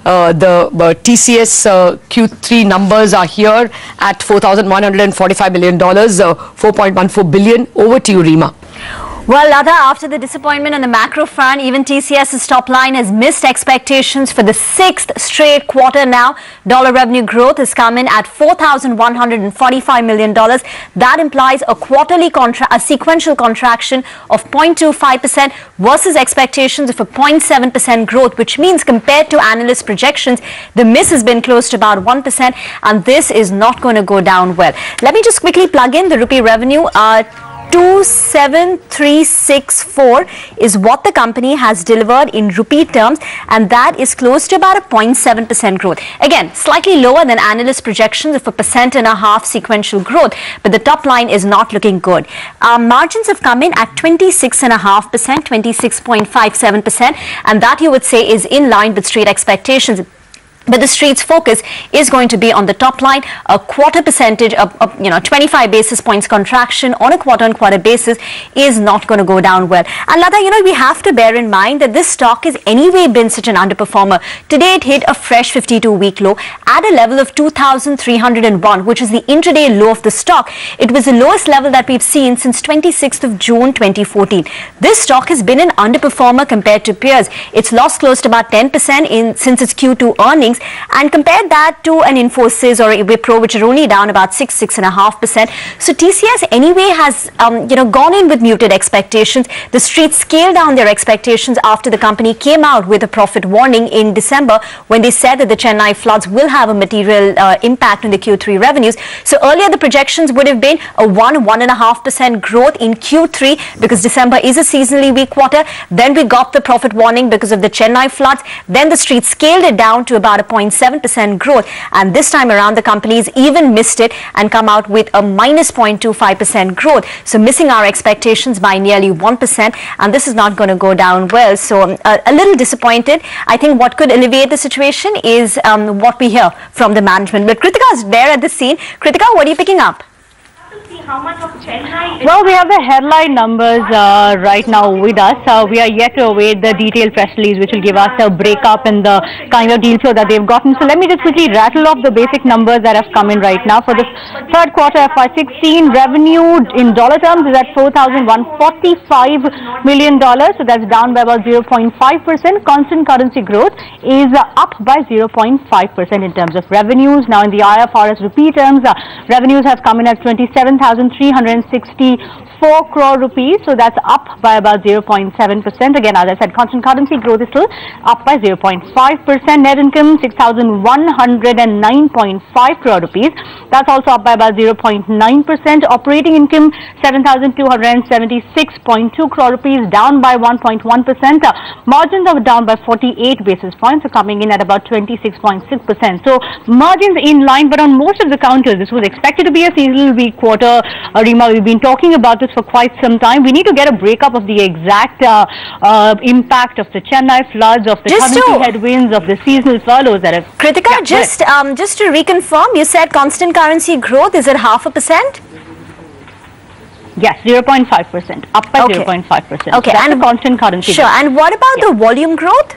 The TCS Q3 numbers are here at $4,145 million, 4.14 billion. Over to you, Reema. Well, Lada, after the disappointment on the macro front, even TCS's top line has missed expectations for the 6th straight quarter now. Dollar revenue growth has come in at $4,145 million. That implies a sequential contraction of 0.25% versus expectations of a 0.7% growth, which means compared to analyst projections, the miss has been close to about 1%, and this is not going to go down well. Let me just quickly plug in the rupee revenue. 27364 is what the company has delivered in rupee terms, and that is close to about a 0.7% growth. Again, slightly lower than analyst projections of 1.5% sequential growth, but the top line is not looking good. Margins have come in at 26.5%, 26.57%, and that you would say is in line with street expectations. But the street's focus is going to be on the top line. A quarter percentage of 25 basis points contraction on a quarter-on-quarter basis is not going to go down well. And Lada, we have to bear in mind that this stock has anyway been such an underperformer. Today it hit a fresh 52-week low at a level of 2,301, which is the intraday low of the stock. It was the lowest level that we've seen since 26th of June 2014. This stock has been an underperformer compared to peers. It's lost close to about 10% since its Q2 earnings. And compare that to an Infosys or a Wipro, which are only down about 6.5%. So TCS anyway has gone in with muted expectations. The street scaled down their expectations after the company came out with a profit warning in December when they said that the Chennai floods will have a material impact on the Q3 revenues. So earlier the projections would have been a 1.5% growth in Q3 because December is a seasonally weak quarter. Then we got the profit warning because of the Chennai floods. Then the street scaled it down to about a 0.7% growth, and this time around the companies even missed it and come out with a minus 0.25% growth, so missing our expectations by nearly 1%, and this is not going to go down well. So a little disappointed. I think what could alleviate the situation is what we hear from the management. But Kritika is there at the scene. Kritika, what are you picking up? Well, we have the headline numbers right now with us. We are yet to await the detailed press release, which will give us a breakup in the kind of deal flow that they've gotten. So let me just quickly rattle off the basic numbers that have come in right now. For the third quarter FY16, revenue in dollar terms is at $4,145 million. So that's down by about 0.5%. Constant currency growth is up by 0.5% in terms of revenues. Now in the IFRS rupee terms, revenues have come in at 27,364 crore rupees, so that's up by about 0.7%. Again, as I said, constant currency growth is still up by 0.5%. Net income 6,109.5 crore rupees, that's also up by about 0.9%. Operating income 7,276.2 crore rupees, down by 1.1%. Margins are down by 48 basis points, so coming in at about 26.6%. So margins in line, but on most of the counters, this was expected to be a seasonal weak quarter. Reema, we've been talking about this for quite some time. We need to get a breakup of the exact impact of the Chennai floods, of the currency headwinds, of the seasonal furloughs that have... Kritika, just to reconfirm, you said constant currency growth is at 0.5%? Yes, 0.5%, up by 0.5%. Okay, that's and constant currency. Sure, and what about the volume growth?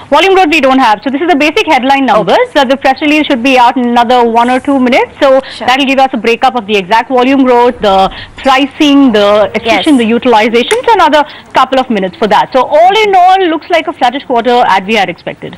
Volume growth we don't have. So this is the basic headline numbers. The press release should be out in another 1 or 2 minutes. So that will give us a breakup of the exact volume growth, the pricing, the attrition, the utilization. So another couple of minutes for that. So all in all, looks like a flattish quarter as we had expected.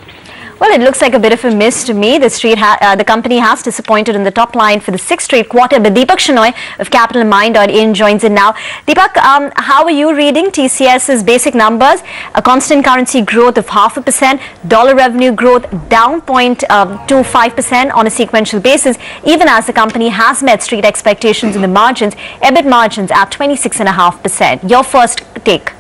Well, it looks like a bit of a miss to me. The company has disappointed in the top line for the 6th straight quarter. But Deepak Shenoy of CapitalMind.in joins in now. Deepak, how are you reading TCS's basic numbers? A constant currency growth of 0.5%, dollar revenue growth down 0.25% on a sequential basis, even as the company has met street expectations in the margins, EBIT margins at 26.5%. Your first take.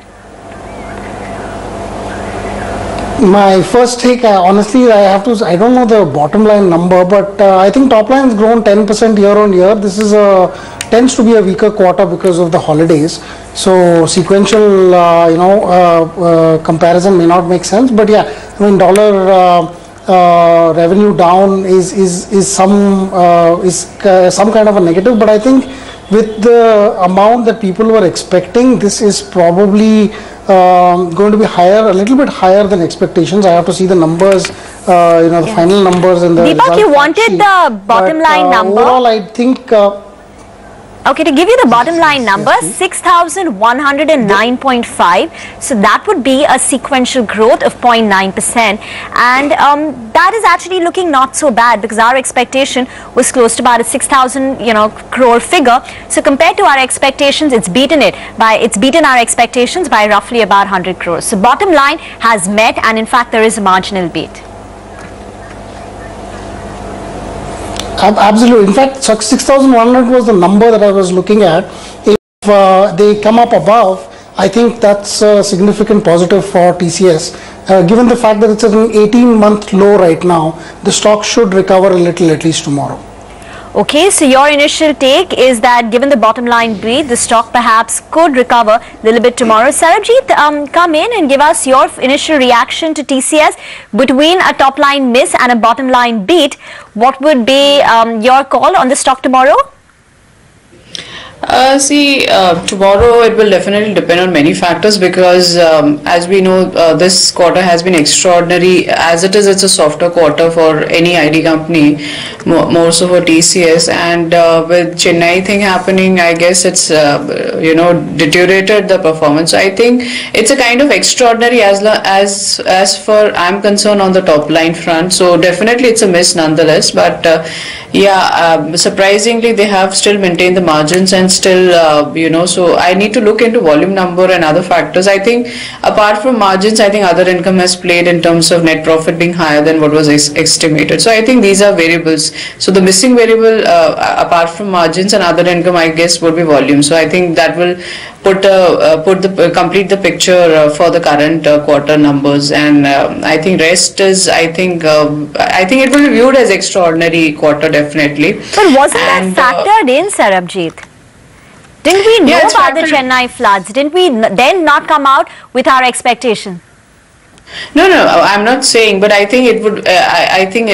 My first take, honestly, I don't know the bottom line number, but I think top line has grown 10% year on year. This is tends to be a weaker quarter because of the holidays. So sequential, comparison may not make sense. But yeah, I mean, dollar revenue down is some kind of a negative. But I think with the amount that people were expecting, this is probably going to be higher, a little bit higher than expectations. I have to see the numbers, the final numbers and the Deepak, you wanted the bottom line number. Overall, I think. Okay, to give you the bottom line number, 6,109.5. So that would be a sequential growth of 0.9%. And that is actually looking not so bad, because our expectation was close to about a 6,000 crore figure. So compared to our expectations, it's beaten our expectations by roughly about 100 crores. So bottom line has met, and in fact there is a marginal beat. Absolutely. In fact, 6,100 was the number that I was looking at. If they come up above, I think that's a significant positive for TCS. Given the fact that it's at an 18-month low right now, the stock should recover a little at least tomorrow. Okay, so your initial take is that given the bottom line beat, the stock perhaps could recover a little bit tomorrow. Sarabjit, come in and give us your initial reaction to TCS between a top line miss and a bottom line beat. What would be your call on the stock tomorrow? Tomorrow it will definitely depend on many factors, because as we know, this quarter has been extraordinary. As it is, it's a softer quarter for any IT company, more so for TCS. And with Chennai thing happening, I guess it's deteriorated the performance. So I think it's a kind of extraordinary as far I'm concerned on the top line front. So definitely it's a miss nonetheless. But surprisingly they have still maintained the margins and still so I need to look into volume number and other factors. I think apart from margins, I think other income has played in terms of net profit being higher than what was estimated. So I think these are variables. So the missing variable apart from margins and other income, I guess, would be volume. So I think that will complete the picture for the current quarter numbers. And I think rest is I think it will be viewed as extraordinary quarter definitely. But wasn't that factored in, Sarabjit? Didn't we know about the Chennai floods? Didn't we then not come out with our expectation? No, I'm not saying, but I think it would. I think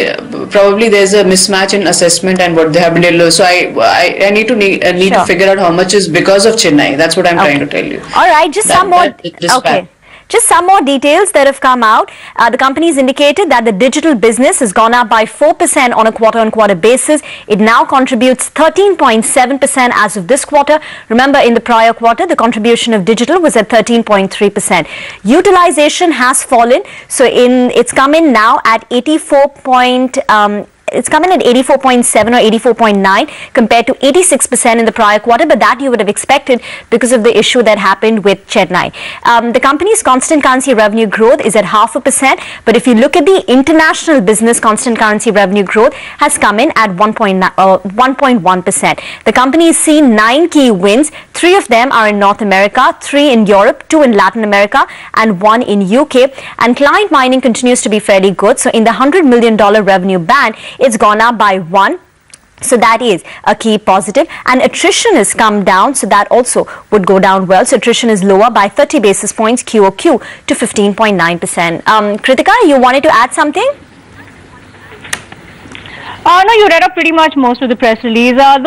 probably there's a mismatch in assessment and what they have been able. So I need to figure out how much is because of Chennai. That's what I'm trying to tell you. All right, just some more. Just some more details that have come out. The company's indicated that the digital business has gone up by 4% on a quarter-on-quarter basis. It now contributes 13.7% as of this quarter. Remember, in the prior quarter, the contribution of digital was at 13.3%. Utilization has fallen, so it's come in now at 84.7 or 84.9 compared to 86% in the prior quarter, but that you would have expected because of the issue that happened with Chennai. The company's constant currency revenue growth is at 0.5%, but if you look at the international business, constant currency revenue growth has come in at 1.1%. The company has seen 9 key wins. 3 of them are in North America, 3 in Europe, 2 in Latin America, and 1 in UK. And client mining continues to be fairly good. So in the $100 million revenue band, it's gone up by 1. So that is a key positive. And attrition has come down, so that also would go down well. So attrition is lower by 30 basis points QOQ to 15.9%. Kritika, you wanted to add something? No, you read up pretty much most of the press release. They have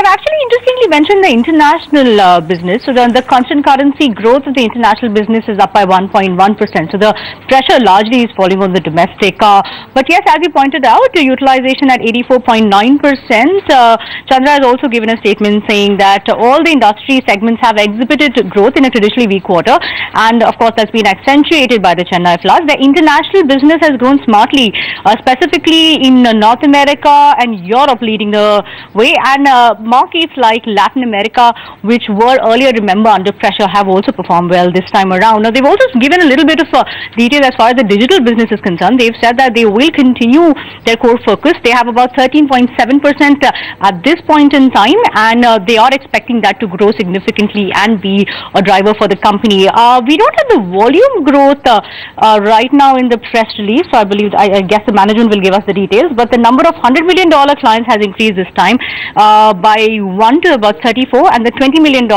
actually interestingly mentioned the international business. So the constant currency growth of the international business is up by 1.1%. So the pressure largely is falling on the domestic. But yes, as you pointed out, the utilization at 84.9%. Chandra has also given a statement saying that all the industry segments have exhibited growth in a traditionally weak quarter. And of course, that's been accentuated by the Chennai floods. The international business has grown smartly, specifically in North America and Europe leading the way, and markets like Latin America, which were earlier, remember, under pressure, have also performed well this time around. Now, they've also given a little bit of detail as far as the digital business is concerned. They've said that they will continue their core focus. They have about 13.7% at this point in time, and they are expecting that to grow significantly and be a driver for the company. We don't have the volume growth right now in the press release, so I guess the management will give us the details, but the number of $100 million clients has increased this time by 1 to about 34, and the $20 million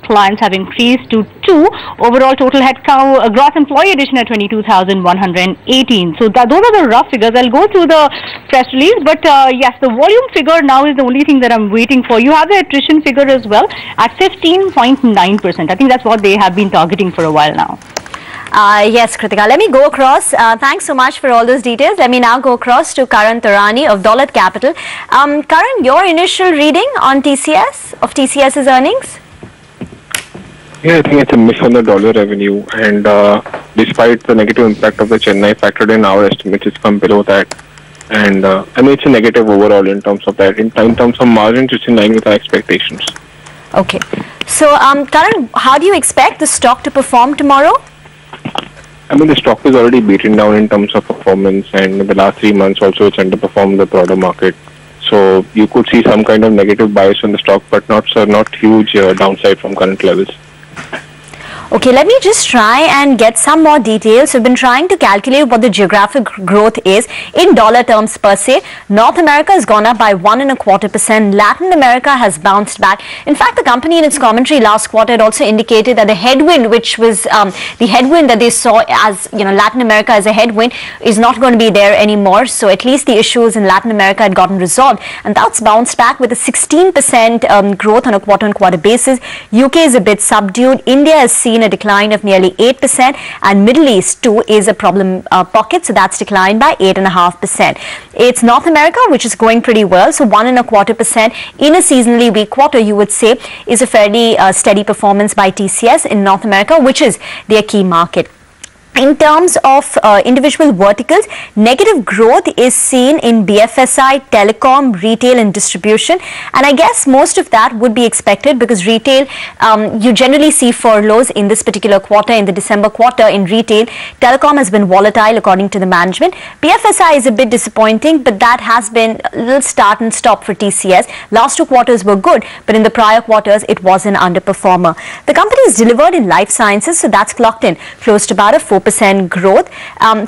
clients have increased to 2. Overall total headcount, gross employee addition at 22,118. So those are the rough figures. I'll go through the press release, but yes, the volume figure now is the only thing that I'm waiting for. You have the attrition figure as well at 15.9%. I think that's what they have been targeting for a while now. Yes, Kritika. Let me go across. Thanks so much for all those details. Let me now go across to Karan Tarani of Daulat Capital. Karan, your initial reading on TCS's earnings? Yeah, I think it's a miss on the dollar revenue, and despite the negative impact of the Chennai factored in, our estimates has come below that. And I mean, it's a negative overall in terms of that. In terms of margins, it's in line with our expectations. Okay. So, Karan, how do you expect the stock to perform tomorrow? I mean, the stock is already beaten down in terms of performance, and in the last 3 months also it's underperformed the broader market. So you could see some kind of negative bias on the stock, but not huge downside from current levels. Okay, let me just try and get some more details. We've been trying to calculate what the geographic growth is in dollar terms per se. North America has gone up by 1.25%. Latin America has bounced back. In fact, the company in its commentary last quarter had also indicated that the headwind, which was the headwind that they saw as, Latin America as a headwind, is not going to be there anymore. So at least the issues in Latin America had gotten resolved. And that's bounced back with a 16% growth on a quarter-on-quarter basis. UK is a bit subdued. India has seen a decline of nearly 8%, and Middle East too is a problem pocket, so that's declined by 8.5%. It's North America which is going pretty well, so 1.25% in a seasonally weak quarter, you would say, is a fairly steady performance by TCS in North America, which is their key market. In terms of individual verticals, negative growth is seen in BFSI, telecom, retail and distribution, and I guess most of that would be expected because retail, you generally see furloughs in this particular quarter, in the December quarter in retail. Telecom has been volatile according to the management. BFSI is a bit disappointing, but that has been a little start and stop for TCS. Last 2 quarters were good, but in the prior quarters it was an underperformer. The company is delivered in life sciences, so that's clocked in close to about a 4% growth.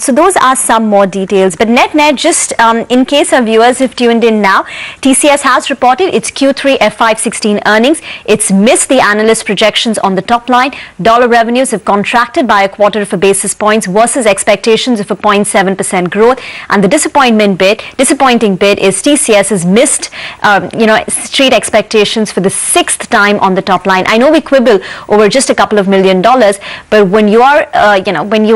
So those are some more details. But net, just in case our viewers have tuned in now, TCS has reported its Q3 FY16 earnings. It's missed the analyst projections on the top line. Dollar revenues have contracted by 0.25 basis points versus expectations of a 0.7% growth. And the disappointing bit is TCS has missed, street expectations for the 6th time on the top line. I know we quibble over just a couple of $1 million, but when you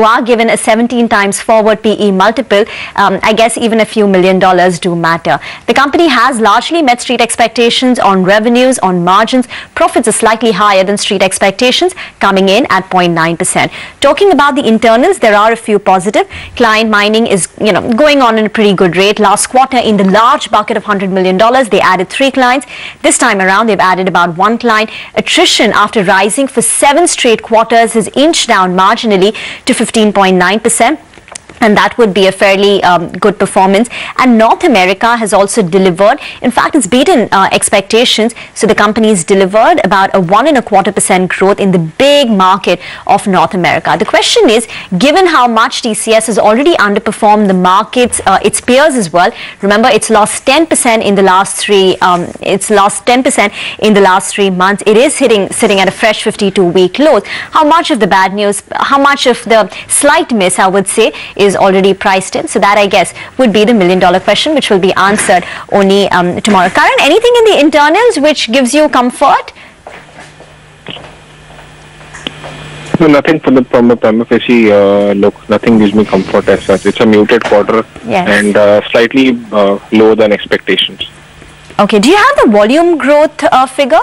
are given a 17 times forward PE multiple, I guess even a few $1 million do matter. The company has largely met street expectations on revenues, on margins. Profits are slightly higher than street expectations, coming in at 0.9%. Talking about the internals, there are a few positive. Client mining is, going on in a pretty good rate. Last quarter, in the large bucket of $100 million, they added 3 clients. This time around, they've added about 1 client. Attrition, after rising for 7 straight quarters, has inched down marginally to 15.9%. And that would be a fairly good performance. And North America has also delivered. In fact, it's beaten expectations. So the company's delivered about a 1.25% growth in the big market of North America. The question is, given how much TCS has already underperformed the markets, its peers as well. Remember, it's lost 10% in the last 3. It's lost 10% in the last 3 months. It is sitting at a fresh 52-week low. How much of the bad news? How much of the slight miss, I would say, is already priced in? So that, I guess, would be the $1 million question, which will be answered only tomorrow. Karan, anything in the internals which gives you comfort? No, nothing from the prima facie look. Nothing gives me comfort as such. It's a muted quarter, yes, and slightly lower than expectations. Okay. Do you have the volume growth figure?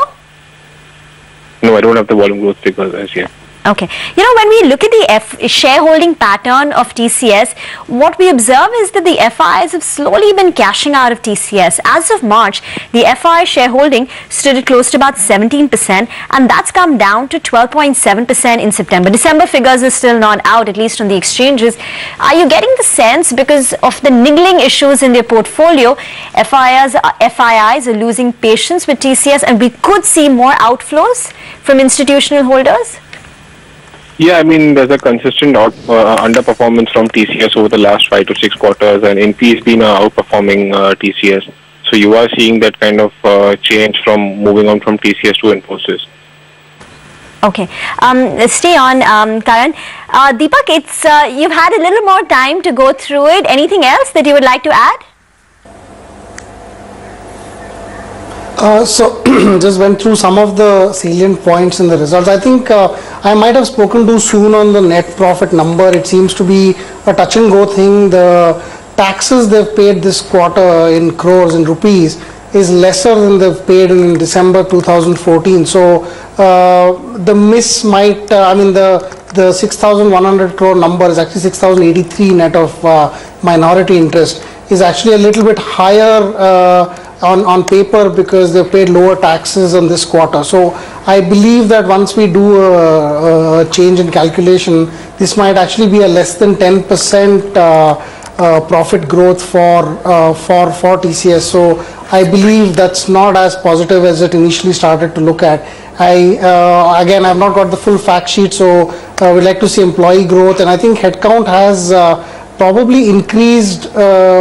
No, I don't have the volume growth figure as yet. Okay. When we look at the shareholding pattern of TCS, what we observe is that the FIs have slowly been cashing out of TCS. As of March, the FI shareholding stood at close to about 17%, and that's come down to 12.7% in September. December figures are still not out, at least on the exchanges. Are you getting the sense, because of the niggling issues in their portfolio, FIIs are losing patience with TCS, and we could see more outflows from institutional holders? Yeah, I mean, there's a consistent underperformance from TCS over the last 5 to 6 quarters, and Infy has been outperforming TCS. So you are seeing that kind of change from moving on from TCS to Infosys. Okay, stay on, Karan. Deepak, it's you've had a little more time to go through it. Anything else that you would like to add? So just went through some of the salient points in the results. I think I might have spoken too soon on the net profit number. It seems to be a touch and go thing. The taxes they've paid this quarter in crores, in rupees, is lesser than they've paid in December 2014. So the miss might, I mean the 6,100 crore number is actually 6,083 net of minority interest, is actually a little bit higher on paper because they paid lower taxes on this quarter. So I believe that once we do a change in calculation, this might actually be a less than 10% profit growth for TCS. So I believe that's not as positive as it initially started to look at. Again, I've not got the full fact sheet, so we'd like to see employee growth, and I think headcount has probably increased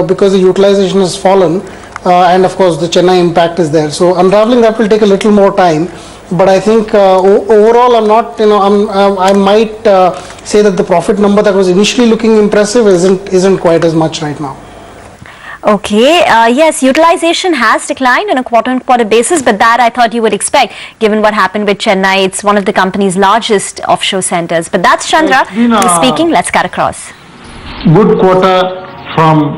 because the utilization has fallen. And of course the Chennai impact is there. So unraveling that will take a little more time, but I think overall I'm not, I might say that the profit number that was initially looking impressive isn't quite as much right now. Okay, yes, utilization has declined on a quarter-on-quarter basis, but that I thought you would expect given what happened with Chennai. It's one of the company's largest offshore centers. But that's Chandra speaking. Let's cut across. Good quarter from